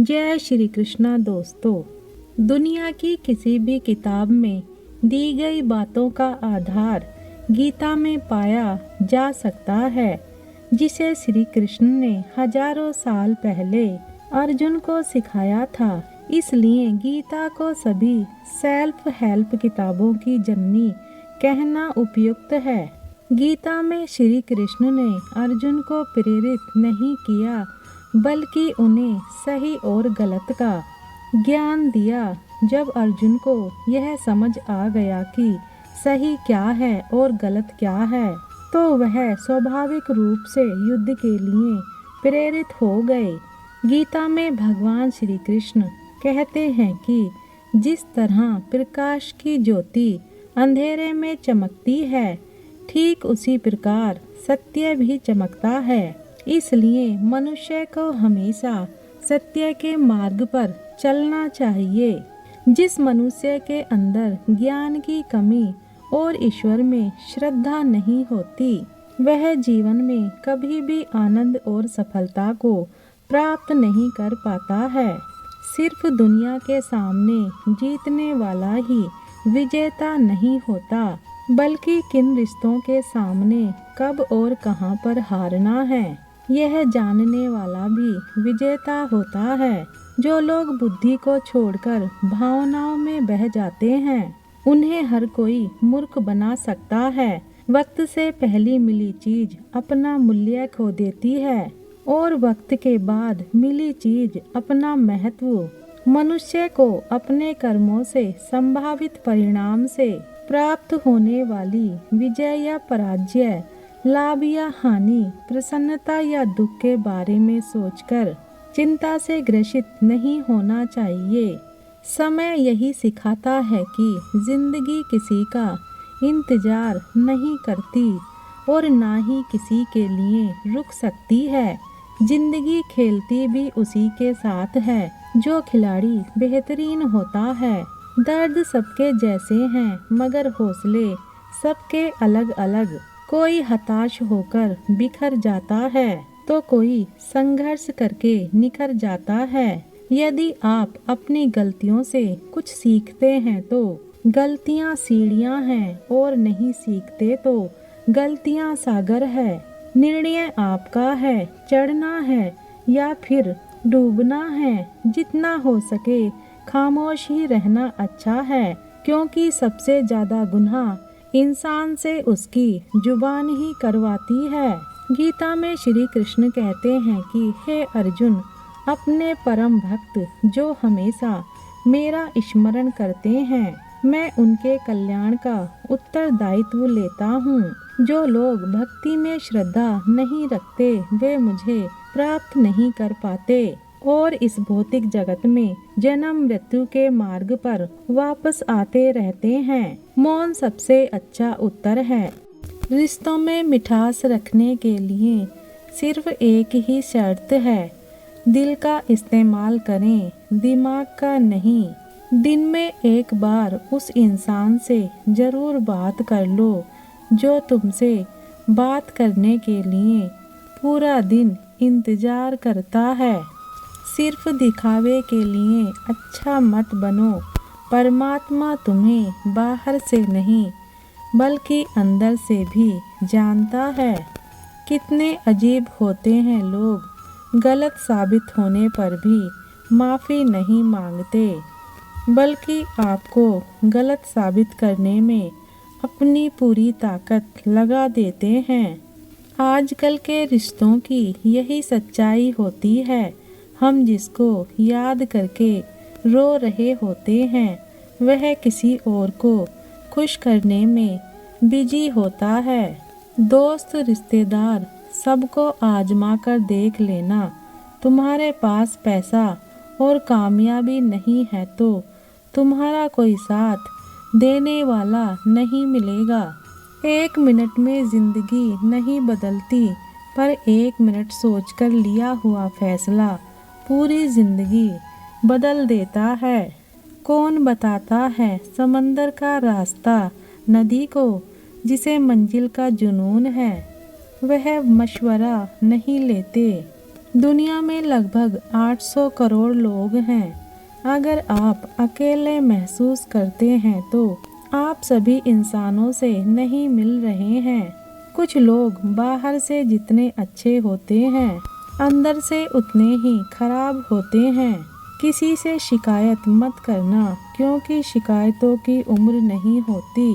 जय श्री कृष्णा दोस्तों। दुनिया की किसी भी किताब में दी गई बातों का आधार गीता में पाया जा सकता है, जिसे श्री कृष्ण ने हजारों साल पहले अर्जुन को सिखाया था। इसलिए गीता को सभी सेल्फ हेल्प किताबों की जननी कहना उपयुक्त है। गीता में श्री कृष्ण ने अर्जुन को प्रेरित नहीं किया, बल्कि उन्हें सही और गलत का ज्ञान दिया। जब अर्जुन को यह समझ आ गया कि सही क्या है और गलत क्या है, तो वह स्वाभाविक रूप से युद्ध के लिए प्रेरित हो गए। गीता में भगवान श्री कृष्ण कहते हैं कि जिस तरह प्रकाश की ज्योति अंधेरे में चमकती है, ठीक उसी प्रकार सत्य भी चमकता है। इसलिए मनुष्य को हमेशा सत्य के मार्ग पर चलना चाहिए। जिस मनुष्य के अंदर ज्ञान की कमी और ईश्वर में श्रद्धा नहीं होती, वह जीवन में कभी भी आनंद और सफलता को प्राप्त नहीं कर पाता है। सिर्फ दुनिया के सामने जीतने वाला ही विजेता नहीं होता, बल्कि किन रिश्तों के सामने कब और कहां पर हारना है, यह जानने वाला भी विजेता होता है। जो लोग बुद्धि को छोड़कर भावनाओं में बह जाते हैं, उन्हें हर कोई मूर्ख बना सकता है। वक्त से पहली मिली चीज अपना मूल्य खो देती है और वक्त के बाद मिली चीज अपना महत्व। मनुष्य को अपने कर्मों से संभावित परिणाम से प्राप्त होने वाली विजय या पराजय, लाभ या हानि, प्रसन्नता या दुख के बारे में सोचकर चिंता से ग्रसित नहीं होना चाहिए। समय यही सिखाता है कि जिंदगी किसी का इंतजार नहीं करती और ना ही किसी के लिए रुक सकती है। जिंदगी खेलती भी उसी के साथ है जो खिलाड़ी बेहतरीन होता है। दर्द सबके जैसे हैं, मगर हौसले सबके अलग अलग। कोई हताश होकर बिखर जाता है तो कोई संघर्ष करके निखर जाता है। यदि आप अपनी गलतियों से कुछ सीखते हैं तो गलतियां सीढ़ियां हैं, और नहीं सीखते तो गलतियां सागर है। निर्णय आपका है, चढ़ना है या फिर डूबना है। जितना हो सके खामोश ही रहना अच्छा है, क्योंकि सबसे ज्यादा गुनाह इंसान से उसकी जुबान ही करवाती है। गीता में श्री कृष्ण कहते हैं कि हे अर्जुन, अपने परम भक्त जो हमेशा मेरा स्मरण करते हैं, मैं उनके कल्याण का उत्तरदायित्व लेता हूँ। जो लोग भक्ति में श्रद्धा नहीं रखते, वे मुझे प्राप्त नहीं कर पाते और इस भौतिक जगत में जन्म मृत्यु के मार्ग पर वापस आते रहते हैं। मौन सबसे अच्छा उत्तर है। रिश्तों में मिठास रखने के लिए सिर्फ एक ही शर्त है, दिल का इस्तेमाल करें, दिमाग का नहीं। दिन में एक बार उस इंसान से जरूर बात कर लो जो तुमसे बात करने के लिए पूरा दिन इंतजार करता है। सिर्फ दिखावे के लिए अच्छा मत बनो। परमात्मा तुम्हें बाहर से नहीं बल्कि अंदर से भी जानता है। कितने अजीब होते हैं लोग, गलत साबित होने पर भी माफ़ी नहीं मांगते, बल्कि आपको गलत साबित करने में अपनी पूरी ताकत लगा देते हैं। आजकल के रिश्तों की यही सच्चाई होती है। हम जिसको याद करके रो रहे होते हैं, वह किसी और को खुश करने में बिजी होता है। दोस्त, रिश्तेदार, सबको आजमा कर देख लेना। तुम्हारे पास पैसा और कामयाबी नहीं है तो तुम्हारा कोई साथ देने वाला नहीं मिलेगा। 1 मिनट में जिंदगी नहीं बदलती, पर 1 मिनट सोचकर लिया हुआ फैसला पूरी जिंदगी बदल देता है। कौन बताता है समंदर का रास्ता नदी को, जिसे मंजिल का जुनून है वह मशवरा नहीं लेते। दुनिया में लगभग 800 करोड़ लोग हैं। अगर आप अकेले महसूस करते हैं तो आप सभी इंसानों से नहीं मिल रहे हैं। कुछ लोग बाहर से जितने अच्छे होते हैं अंदर से उतने ही खराब होते हैं। किसी से शिकायत मत करना, क्योंकि शिकायतों की उम्र नहीं होती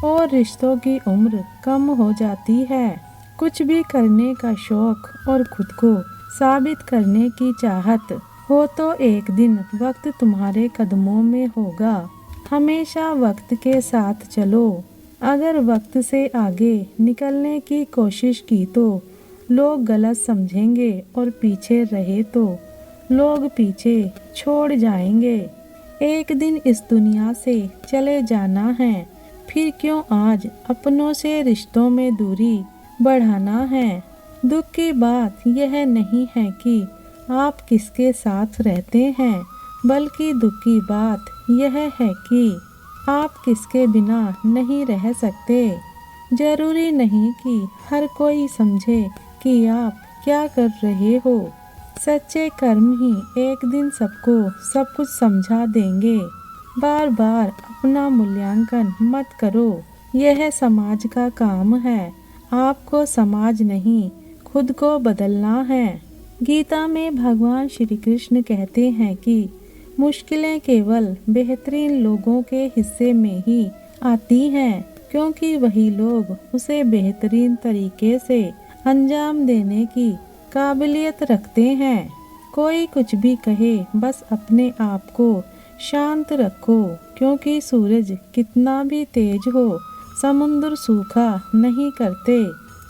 और रिश्तों की उम्र कम हो जाती है। कुछ भी करने का शौक और खुद को साबित करने की चाहत हो तो एक दिन वक्त तुम्हारे कदमों में होगा। हमेशा वक्त के साथ चलो। अगर वक्त से आगे निकलने की कोशिश की तो लोग गलत समझेंगे और पीछे रहे तो लोग पीछे छोड़ जाएंगे। एक दिन इस दुनिया से चले जाना है, फिर क्यों आज अपनों से रिश्तों में दूरी बढ़ाना है। दुख की बात यह नहीं है कि आप किसके साथ रहते हैं, बल्कि दुख की बात यह है कि आप किसके बिना नहीं रह सकते। जरूरी नहीं कि हर कोई समझे कि आप क्या कर रहे हो। सच्चे कर्म ही एक दिन सबको सब कुछ समझा देंगे। बार बार अपना मूल्यांकन मत करो, यह समाज का काम है। आपको समाज नहीं, खुद को बदलना है। गीता में भगवान श्री कृष्ण कहते हैं कि मुश्किलें केवल बेहतरीन लोगों के हिस्से में ही आती हैं, क्योंकि वही लोग उसे बेहतरीन तरीके से अंजाम देने की काबिलियत रखते हैं। कोई कुछ भी कहे, बस अपने आप को शांत रखो, क्योंकि सूरज कितना भी तेज हो समुद्र सूखा नहीं करते।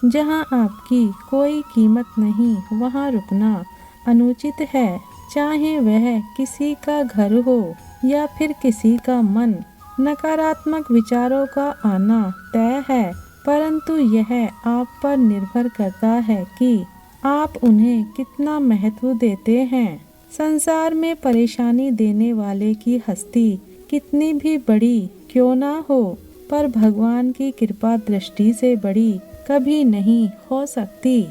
जहाँ आपकी कोई कीमत नहीं वहाँ रुकना अनुचित है, चाहे वह किसी का घर हो या फिर किसी का मन। नकारात्मक विचारों का आना तय है, परंतु यह आप पर निर्भर करता है कि आप उन्हें कितना महत्व देते हैं। संसार में परेशानी देने वाले की हस्ती कितनी भी बड़ी क्यों ना हो, पर भगवान की कृपा दृष्टि से बड़ी कभी नहीं हो सकती।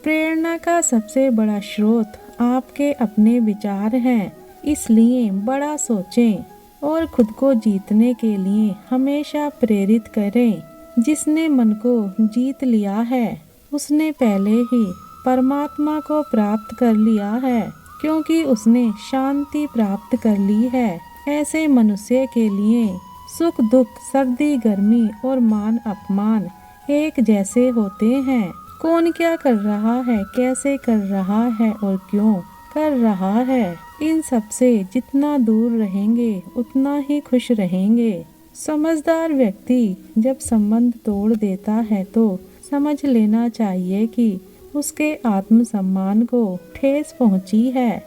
प्रेरणा का सबसे बड़ा स्रोत आपके अपने विचार हैं, इसलिए बड़ा सोचें और खुद को जीतने के लिए हमेशा प्रेरित करें। जिसने मन को जीत लिया है उसने पहले ही परमात्मा को प्राप्त कर लिया है, क्योंकि उसने शांति प्राप्त कर ली है। ऐसे मनुष्य के लिए सुख दुख, सर्दी गर्मी और मान अपमान एक जैसे होते हैं। कौन क्या कर रहा है, कैसे कर रहा है और क्यों कर रहा है, इन सब से जितना दूर रहेंगे उतना ही खुश रहेंगे। समझदार व्यक्ति जब संबंध तोड़ देता है तो समझ लेना चाहिए कि उसके आत्मसम्मान को ठेस पहुंची है।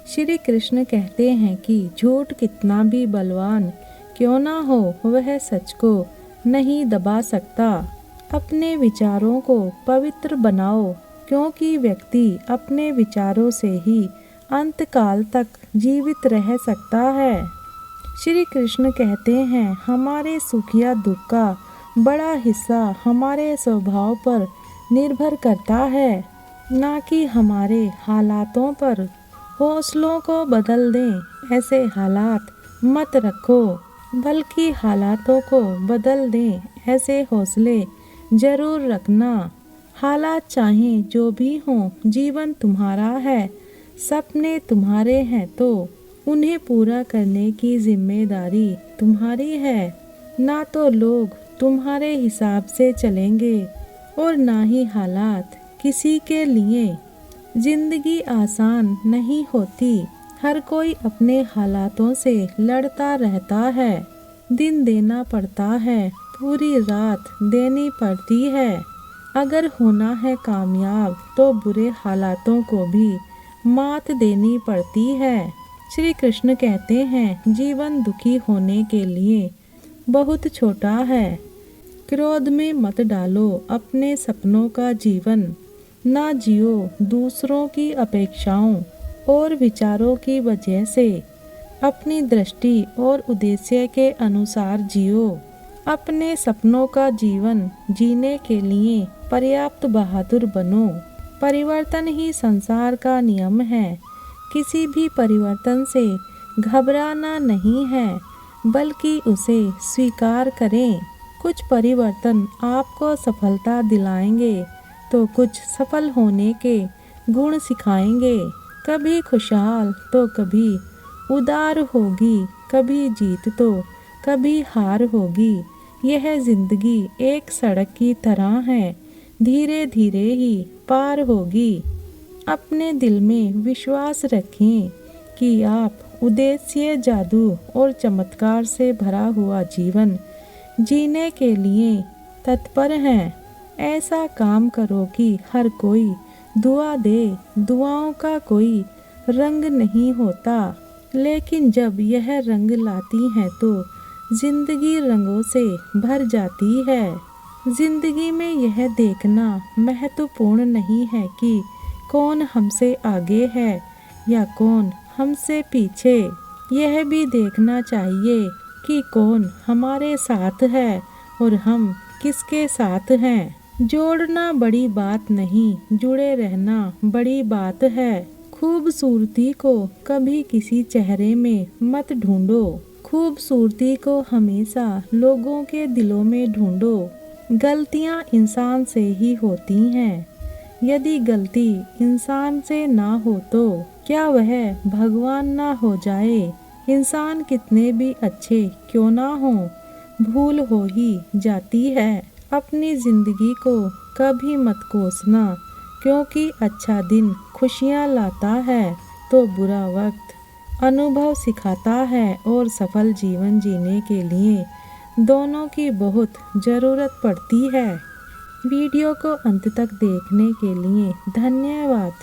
श्री कृष्ण कहते हैं कि झूठ कितना भी बलवान क्यों ना हो, वह सच को नहीं दबा सकता। अपने विचारों को पवित्र बनाओ, क्योंकि व्यक्ति अपने विचारों से ही अंतकाल तक जीवित रह सकता है। श्री कृष्ण कहते हैं, हमारे सुख या दुख का बड़ा हिस्सा हमारे स्वभाव पर निर्भर करता है, ना कि हमारे हालातों पर। हौसलों को बदल दें ऐसे हालात मत रखो, बल्कि हालातों को बदल दें ऐसे हौसले जरूर रखना। हालात चाहे जो भी हों, जीवन तुम्हारा है, सपने तुम्हारे हैं, तो उन्हें पूरा करने की जिम्मेदारी तुम्हारी है। ना तो लोग तुम्हारे हिसाब से चलेंगे और ना ही हालात किसी के लिए। जिंदगी आसान नहीं होती, हर कोई अपने हालातों से लड़ता रहता है। दिन देना पड़ता है, पूरी रात देनी पड़ती है। अगर होना है कामयाब तो बुरे हालातों को भी मात देनी पड़ती है। श्री कृष्ण कहते हैं, जीवन दुखी होने के लिए बहुत छोटा है। क्रोध में मत डालो अपने सपनों का जीवन, ना जियो दूसरों की अपेक्षाओं और विचारों की वजह से। अपनी दृष्टि और उद्देश्य के अनुसार जियो। अपने सपनों का जीवन जीने के लिए पर्याप्त बहादुर बनो। परिवर्तन ही संसार का नियम है। किसी भी परिवर्तन से घबराना नहीं है, बल्कि उसे स्वीकार करें। कुछ परिवर्तन आपको सफलता दिलाएंगे तो कुछ सफल होने के गुण सिखाएंगे। कभी खुशहाल तो कभी उदार होगी, कभी जीत तो कभी हार होगी। यह जिंदगी एक सड़क की तरह है, धीरे धीरे ही पार होगी। अपने दिल में विश्वास रखें कि आप उद्देश्य, जादू और चमत्कार से भरा हुआ जीवन जीने के लिए तत्पर हैं। ऐसा काम करो कि हर कोई दुआ दे। दुआओं का कोई रंग नहीं होता, लेकिन जब यह रंग लाती है तो जिंदगी रंगों से भर जाती है। जिंदगी में यह देखना महत्वपूर्ण नहीं है कि कौन हमसे आगे है या कौन हमसे पीछे। यह भी देखना चाहिए कि कौन हमारे साथ है और हम किसके साथ हैं। जोड़ना बड़ी बात नहीं, जुड़े रहना बड़ी बात है। खूबसूरती को कभी किसी चेहरे में मत ढूंढो, खूबसूरती को हमेशा लोगों के दिलों में ढूंढो। गलतियां इंसान से ही होती हैं। यदि गलती इंसान से ना हो तो क्या वह भगवान ना हो जाए। इंसान कितने भी अच्छे क्यों ना हो, भूल हो ही जाती है। अपनी जिंदगी को कभी मत कोसना, क्योंकि अच्छा दिन खुशियाँ लाता है तो बुरा वक्त अनुभव सिखाता है। और सफल जीवन जीने के लिए दोनों की बहुत ज़रूरत पड़ती है। वीडियो को अंत तक देखने के लिए धन्यवाद।